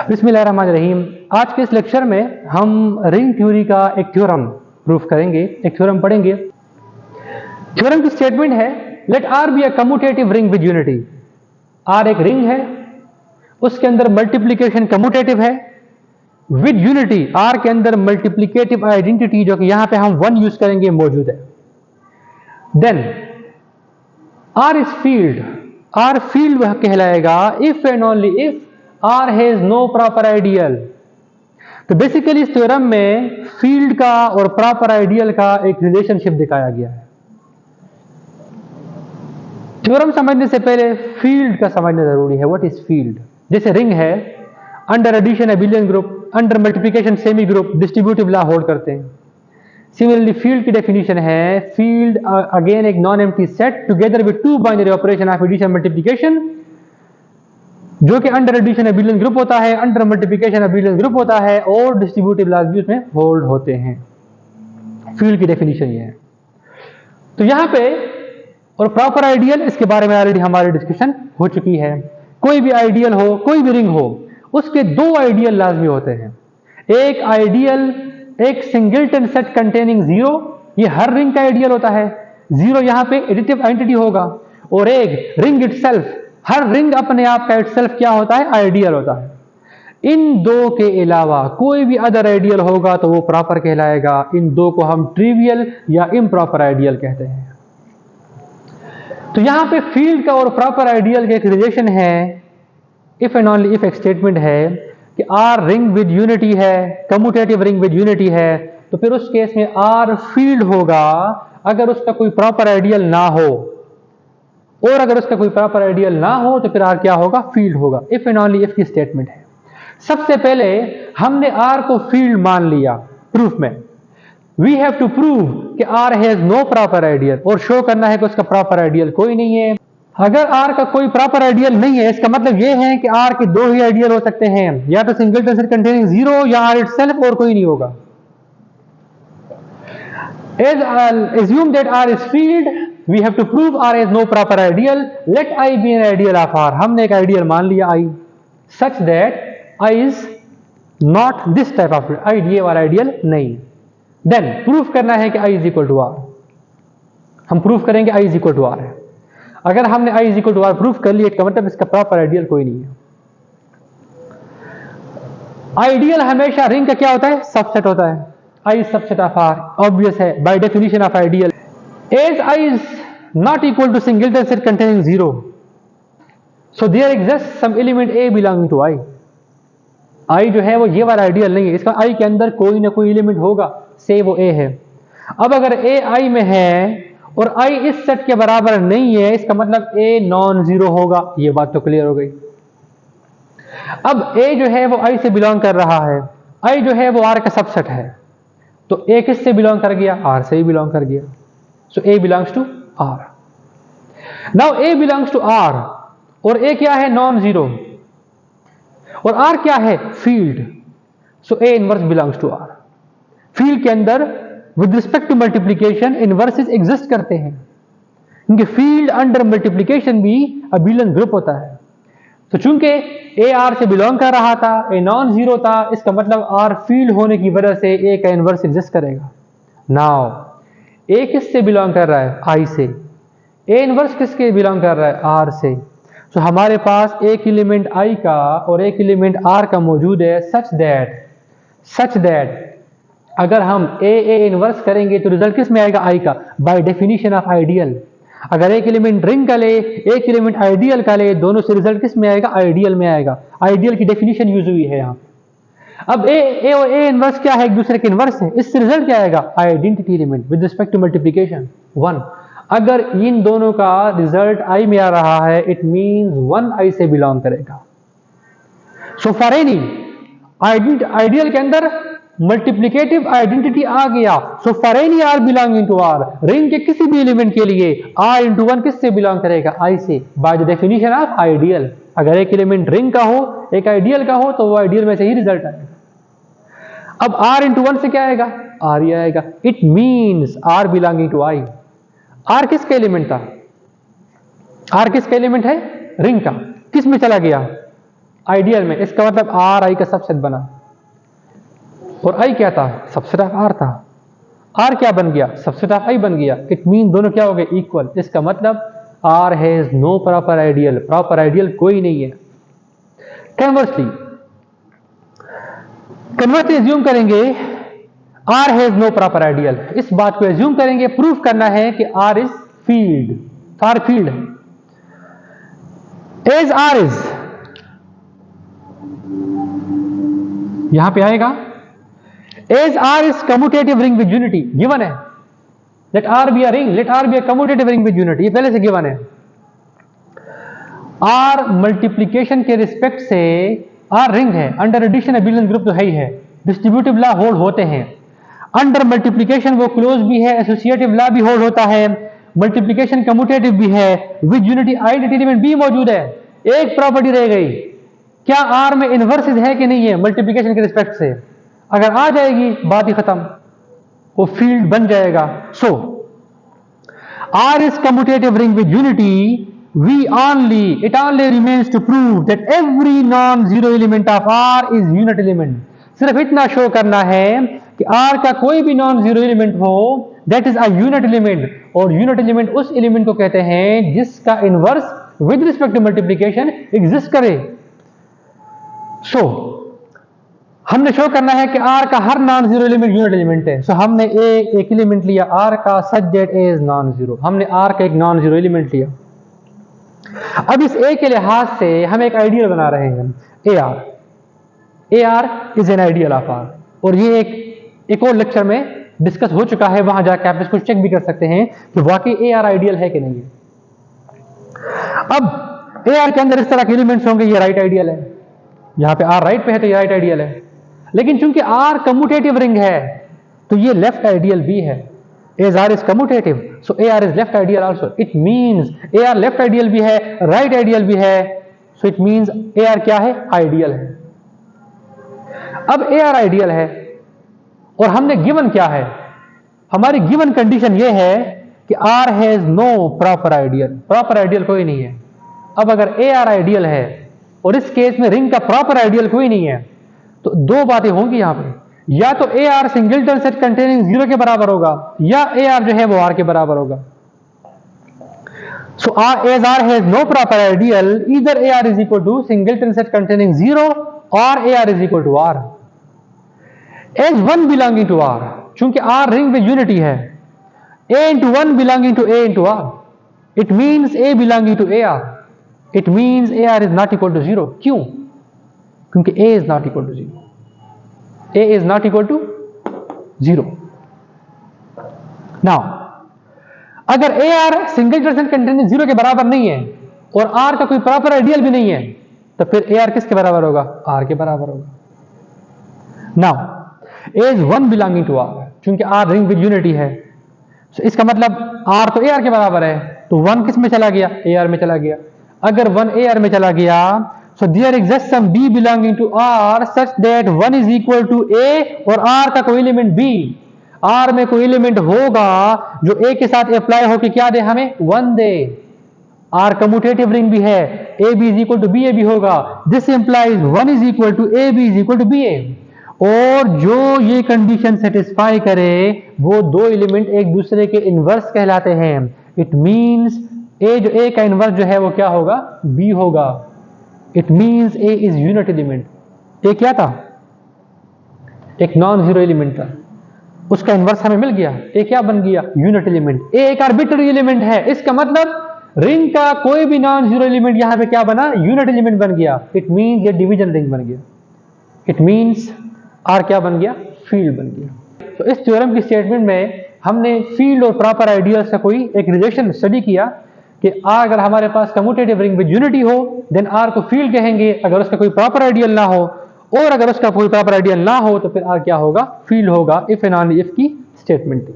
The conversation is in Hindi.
बिस्मिल्लाहिर्रहमानिर्रहीम। आज के इस लेक्चर में हम रिंग थ्योरी का एक थ्योरम प्रूफ करेंगे, एक थ्योरम पढ़ेंगे। थ्योरम की स्टेटमेंट है, let R be a commutative ring with unity. R एक रिंग है, उसके अंदर मल्टीप्लिकेशन कम्यूटेटिव है विद यूनिटी। आर के अंदर मल्टीप्लिकेटिव आइडेंटिटी, जो कि यहां पे हम 1 यूज करेंगे, मौजूद है। Then R is field. R field वह कहलाएगा if and only if R has no proper ideal। तो बेसिकली इस थ्योरम में फील्ड का और प्रॉपर आइडियल का एक रिलेशनशिप दिखाया गया है। थ्योरम समझने से पहले फील्ड का समझना जरूरी है। What is field? जैसे रिंग है, under addition abelian group, under multiplication semigroup, distributive law hold करते हैं। सिमिलरली फील्ड की डेफिनेशन है, फील्ड अगेन एक non empty set together with two binary operation of addition multiplication, जो कि अंडर एडिशन एबिलियन ग्रुप होता है, अंडर मल्टीप्लिकेशन एबिलियन ग्रुप होता है, और डिस्ट्रीब्यूटिव लॉज भी उसमें होल्ड होते हैं। फील्ड की डेफिनेशन ये है। तो यहां पे और प्रॉपर आइडियल, इसके बारे में ऑलरेडी हमारी डिस्कशन हो चुकी है। कोई भी आइडियल हो, कोई भी रिंग हो, उसके 2 आइडियल लाजमी होते हैं। एक आइडियल, एक सिंगलटन सेट कंटेनिंग 0, ये हर रिंग का आइडियल होता है। 0 यहां पे एडिटिव आइडेंटिटी होगा। और एक रिंग इटसेल्फ, हर रिंग अपने आप का इटसेल्फ क्या होता है? आइडियल होता है। इन 2 के अलावा कोई भी अदर आइडियल होगा तो वो प्रॉपर कहलाएगा। इन 2 को हम ट्रिवियल या इम्प्रॉपर आइडियल कहते हैं। तो यहां पे फील्ड का और प्रॉपर आइडियल का एक रिलेशन है। इफ एंड ओनली इफ एक स्टेटमेंट है कि आर रिंग विद यूनिटी है, कम्यूटेटिव रिंग विद यूनिटी है, तो फिर उस केस में आर फील्ड होगा अगर उसका कोई प्रॉपर आइडियल ना हो, और अगर उसका कोई प्रॉपर आइडियल ना हो तो फिर आर क्या होगा? फील्ड होगा। इफ एंड ओनली इफ की स्टेटमेंट है। सबसे पहले हमने आर को फील्ड मान लिया प्रूफ में। वी हैव टू प्रूव कि R has no proper ideal, और शो करना है कि उसका प्रॉपर आइडियल कोई नहीं है। अगर आर का कोई प्रॉपर आइडियल नहीं है, इसका मतलब यह है कि आर के 2 ही आइडियल हो सकते हैं, या तो सिंगलटन सेट कंटेनिंग 0 या आर इटसेल्फ, और कोई नहीं होगा। Assume that R is field, we have to prove R has no proper ideal. Let I be an ideal of R। हमने एक आइडियल मान लिया I, such that I is not this type of ये वाला आइडियल नहीं। Then प्रूफ करना है कि I is equal to R। हम प्रूफ करेंगे I is equal to R है। अगर हमने I is equal to R proof कर लिया, इसका मतलब इसका प्रॉपर आइडियल कोई नहीं है। आइडियल हमेशा रिंग का क्या होता है? सबसेट होता है। I is subset of R, obvious है by definition of ideal। As I is not equal to singleton set containing 0, so there exists some element A belonging to I। I जो है वो ये वाला आइडियल नहीं है, इसका I के अंदर कोई ना कोई एलिमेंट होगा, से वो A है। अब अगर A I में है और I इस सेट के बराबर नहीं है, इसका मतलब A नॉन जीरो होगा। ये बात तो क्लियर हो गई। अब A जो है वो I से बिलोंग कर रहा है, I जो है वो R का सबसेट है, तो A किस से बिलोंग कर गया? R से ही बिलोंग कर गया। So A belongs to R। Now A belongs to R, और A क्या है? नॉन जीरो, और R क्या है? Field. So A inverse belongs to R। Field के अंदर with respect to multiplication inverses exist करते हैं, क्योंकि फील्ड अंडर मल्टीप्लीकेशन भी अबिलियन ग्रुप होता है। तो चूंकि A R से बिलोंग कर रहा था, A नॉन जीरो था, इसका मतलब R फील्ड होने की वजह से A का इनवर्स एग्जिस्ट करेगा। नाउ A किस से बिलोंग कर रहा है? I से। A इनवर्स किसके बिलोंग कर रहा है? R से। तो हमारे पास एक एलिमेंट I का और एक एलिमेंट R का मौजूद है, सच दैट अगर हम A इनवर्स करेंगे तो रिजल्ट किस में आएगा? I का, बाय डेफिनेशन ऑफ आइडियल। अगर एक एलिमेंट रिंग का ले, एक एलिमेंट आइडियल का ले, दोनों से रिजल्ट किस में आएगा? आइडियल में आएगा। आइडियल की डेफिनेशन यूज हुई है यहाँ। अब ए और ए इनवर्स क्या है? एक दूसरे के इनवर्स है। इससे रिजल्ट क्या आएगा? Identity element with respect to multiplication 1। अगर इन दोनों का रिजल्ट I में आ रहा है, इट मींस 1 I से बिलोंग करेगा। सो फॉर एनी आइडियल के अंदर मल्टीप्लिकेटिव आइडेंटिटी आ गया। So for any R belonging to R, ring के किसी भी एलिमेंट के लिए R इंटू 1 किससे बिलोंग करेगा? I से, by the definition of ideal. अगर एक एलिमेंट रिंग का हो, एक आइडियल का हो, तो वो आइडियल में से ही रिजल्ट आएगा। अब R इंटू 1 से क्या आएगा? R ही आएगा। It means R belonging to I। R किसका एलिमेंट था? R किसका एलिमेंट है? रिंग का। किस में चला गया? आइडियल में, इसका मतलब आर आई का सबसेट बना, और आई क्या था? सबसेट ऑफ आर था। आर क्या बन गया? सबसेट ऑफ आई बन गया। इट मीन दोनों क्या हो गए? इक्वल। इसका मतलब R has no proper ideal, proper ideal कोई नहीं है। कन्वर्सली एज्यूम करेंगे R has no proper ideal, इस बात को एज्यूम करेंगे, प्रूफ करना है कि R is field, R field है। एज आर इज, यहां पे आएगा as R is commutative ring with unity, given है। Let R be a ring, let R be a commutative ring with unity, ये पहले से गिवन है। आर मल्टीप्लीकेशन के रिस्पेक्ट से आर रिंग है, अंडर एडिशन एबिलियन ग्रुप तो है ही है, डिस्ट्रीब्यूटिव लॉ होल्ड होते हैं। अंडर मल्टीप्लीकेशन वो क्लोज भी है, एसोसिएटिव लॉ भी होल्ड होता है, मल्टीप्लीकेशन कम्यूटेटिव भी है, विद यूनिटी आइडेंटिटी एलिमेंट भी मौजूद है। एक प्रॉपर्टी रह गई, क्या आर में इनवर्सेस है कि नहीं है मल्टीप्लीकेशन के रिस्पेक्ट से? अगर आ जाएगी बात ही खत्म, वो फील्ड बन जाएगा। So R is commutative ring with unity, it only remains to prove that every non-zero element of R is unit element। सिर्फ इतना शो करना है कि R का कोई भी नॉन जीरो एलिमेंट हो, that is a unit element, और यूनिट एलिमेंट उस एलिमेंट को कहते हैं जिसका inverse with respect to multiplication exist करे। सो हमने शो करना है कि R का हर non zero element unit element है। सो हमने एक एलिमेंट लिया R का, such that A is non zero. हमने R का एक नॉन जीरो एलिमेंट लिया। अब इस ए के लिहाज से हम एक आइडियल बना रहे हैं, A R is an ideal of R, और ये एक और लेक्चर में डिस्कस हो चुका है, वहां जाकर आप इसको चेक भी कर सकते हैं कि वाकई ए आर आइडियल है कि नहीं है। अब ए आर के अंदर इस तरह के एलिमेंट्स होंगे, ये राइट आइडियल है, यहां पे आर राइट पे है तो ये राइट आइडियल है। लेकिन चूंकि आर कम्यूटेटिव रिंग है तो ये लेफ्ट आइडियल भी है। As R is commutative, so AR is left ideal also. It means AR left ideal भी है, right ideal भी है, so it means AR क्या है? Ideal है। अब AR ideal है और हमने given क्या है? हमारी given condition ये है कि R has no proper ideal, proper ideal कोई नहीं है। अब अगर AR ideal है और इस केस में रिंग का proper ideal कोई नहीं है, तो दो बातें होंगी यहां पे, या तो A R singleton set containing zero के बराबर होगा, या ए आर जो है वो आर के बराबर होगा। So as R has no proper ideal, either A R is equal to singleton set containing zero और A R is equal to R. As one belonging to R, चूंकि आर रिंग में यूनिटी है, A into one belonging to A into R, it means A belonging to A R, it means A R is not equal to zero. क्यों? क्योंकि A is not equal to zero, A is not equal to 0. Now, अगर AR single percent containing zero के बराबर नहीं है और R का कोई प्रॉपर आइडियल भी नहीं है, तो फिर AR किसके बराबर होगा? R के बराबर होगा। Now, A is one belonging to R, क्योंकि R रिंग विद यूनिटी है, so इसका मतलब R तो AR के बराबर है, तो 1 किस में चला गया? AR में चला गया। अगर 1 AR में चला गया, so there exists some B belonging to R such that 1 is equal to A और R का कोई एलिमेंट B, R में कोई एलिमेंट होगा जो A के साथ अप्लाई होकर क्या दे हमें? 1 दे। R कम्यूटेटिव रिंग भी है, AB is equal to BA भी होगा, this implies 1 is equal to AB is equal to BA, और जो ये कंडीशन सेटिस्फाई करे वो दो एलिमेंट एक दूसरे के इनवर्स कहलाते हैं। इट मीन्स A का इनवर्स जो है वो क्या होगा? B होगा। It means A is unit element. A क्या था? एक नॉन जीरो एलिमेंट था, उसका इनवर्स हमें मिल गया, A क्या बन गया? Unit element. A एक आर्बिट्ररी एलिमेंट है, इसका मतलब रिंग का कोई भी नॉन जीरो एलिमेंट यहां पे क्या बना? यूनिट एलिमेंट बन गया। इट मीन्स ये डिवीजन रिंग बन गया। इट मीन्स R क्या बन गया? फील्ड बन गया। तो इस थ्योरम की स्टेटमेंट में हमने फील्ड और प्रॉपर आइडियल से कोई एक रिलेशन स्टडी किया कि अगर हमारे पास कम्यूटेटिव रिंग विद यूनिटी हो देन आर को फील्ड कहेंगे अगर उसका कोई प्रॉपर आइडियल ना हो, और अगर उसका कोई प्रॉपर आइडियल ना हो तो फिर आर क्या होगा? फील्ड होगा, इफ एंड ओनली इफ की स्टेटमेंट थी।